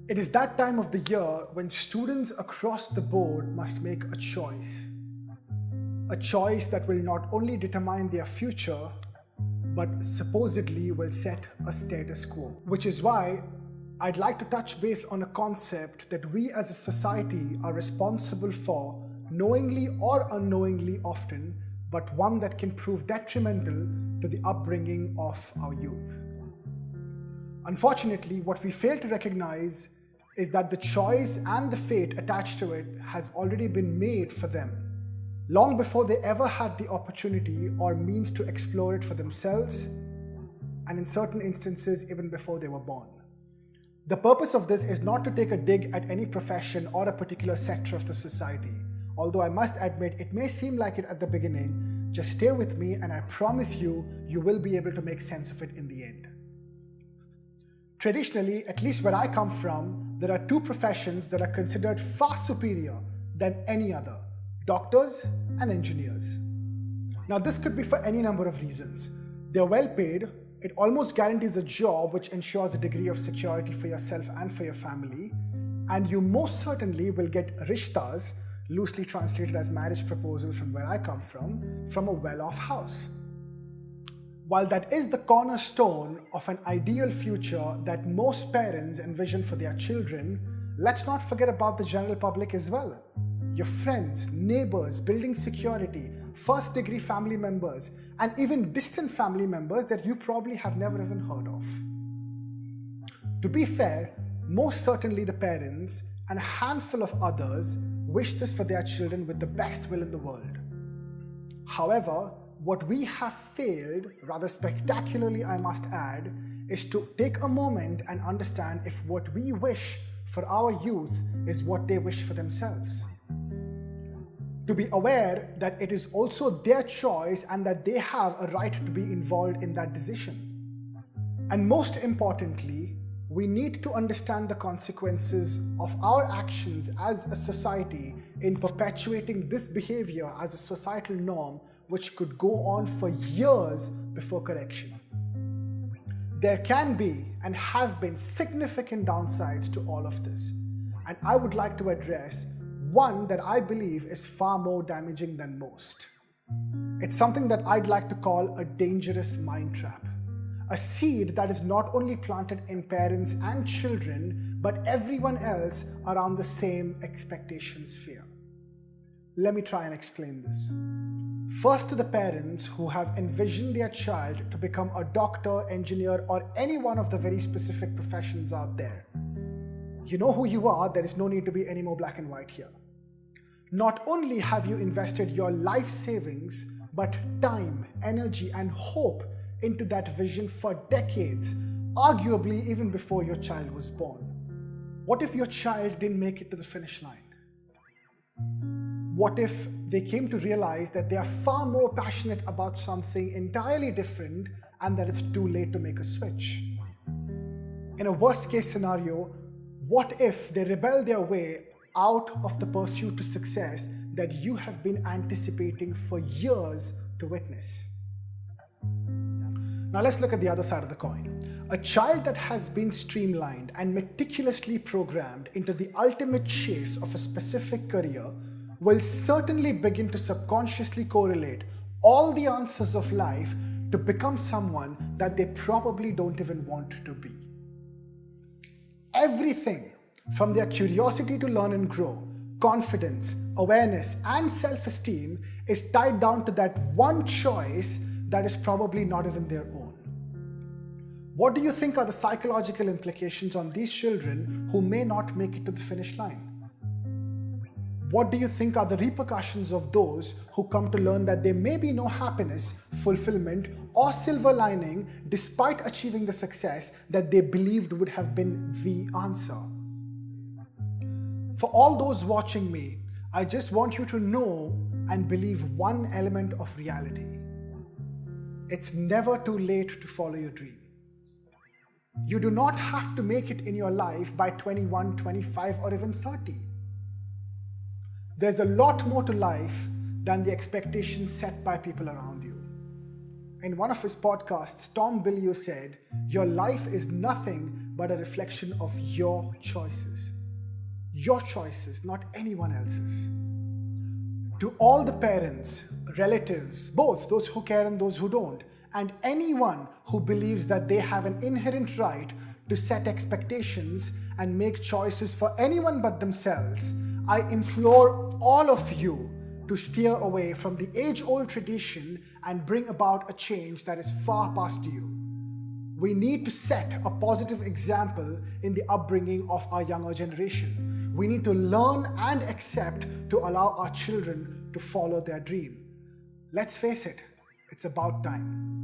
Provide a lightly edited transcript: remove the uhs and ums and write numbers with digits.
It is that time of the year when students across the board must make a choice. A choice that will not only determine their future, but supposedly will set a status quo. Which is why I'd like to touch base on a concept that we as a society are responsible for, knowingly or unknowingly often, but one that can prove detrimental to the upbringing of our youth. Unfortunately, what we fail to recognize is that the choice and the fate attached to it has already been made for them, long before they ever had the opportunity or means to explore it for themselves, and in certain instances, even before they were born. The purpose of this is not to take a dig at any profession or a particular sector of the society, although I must admit it may seem like it at the beginning. Just stay with me and I promise you will be able to make sense of it in the end. Traditionally, at least where I come from, there are two professions that are considered far superior than any other: doctors and engineers. Now, this could be for any number of reasons. They're well paid, it almost guarantees a job which ensures a degree of security for yourself and for your family, and you most certainly will get rishtas, loosely translated as marriage proposals from where I come from a well-off house. While that is the cornerstone of an ideal future that most parents envision for their children, let's not forget about the general public as well. Your friends, neighbors, building security, first degree family members, and even distant family members that you probably have never even heard of. To be fair, most certainly the parents and a handful of others wish this for their children with the best will in the world. However, what we have failed, rather spectacularly I must add, is to take a moment and understand if what we wish for our youth is what they wish for themselves. To be aware that it is also their choice and that they have a right to be involved in that decision. And most importantly, we need to understand the consequences of our actions as a society in perpetuating this behavior as a societal norm which could go on for years before correction. There can be and have been significant downsides to all of this, and I would like to address one that I believe is far more damaging than most. It's something that I'd like to call a dangerous mind trap. A seed that is not only planted in parents and children, but everyone else around the same expectation sphere. Let me try and explain this. First, to the parents who have envisioned their child to become a doctor, engineer, or any one of the very specific professions out there. You know who you are, there is no need to be any more black and white here. Not only have you invested your life savings, but time, energy, and hope into that vision for decades, arguably even before your child was born. What if your child didn't make it to the finish line? What if they came to realize that they are far more passionate about something entirely different and that it's too late to make a switch? In a worst case scenario, what if they rebel their way out of the pursuit to success that you have been anticipating for years to witness? Now let's look at the other side of the coin. A child that has been streamlined and meticulously programmed into the ultimate chase of a specific career will certainly begin to subconsciously correlate all the answers of life to become someone that they probably don't even want to be. Everything from their curiosity to learn and grow, confidence, awareness, and self-esteem is tied down to that one choice that is probably not even their own. What do you think are the psychological implications on these children who may not make it to the finish line? What do you think are the repercussions of those who come to learn that there may be no happiness, fulfillment, or silver lining despite achieving the success that they believed would have been the answer? For all those watching me, I just want you to know and believe one element of reality. It's never too late to follow your dream. You do not have to make it in your life by 21, 25, or even 30. There's a lot more to life than the expectations set by people around you. In one of his podcasts, Tom Bilyeu said, "Your life is nothing but a reflection of your choices. Your choices, not anyone else's. To all the parents, relatives, both those who care and those who don't, and anyone who believes that they have an inherent right to set expectations and make choices for anyone but themselves, I implore all of you to steer away from the age-old tradition and bring about a change that is far past you. We need to set a positive example in the upbringing of our younger generation. We need to learn and accept to allow our children to follow their dream. Let's face it, it's about time.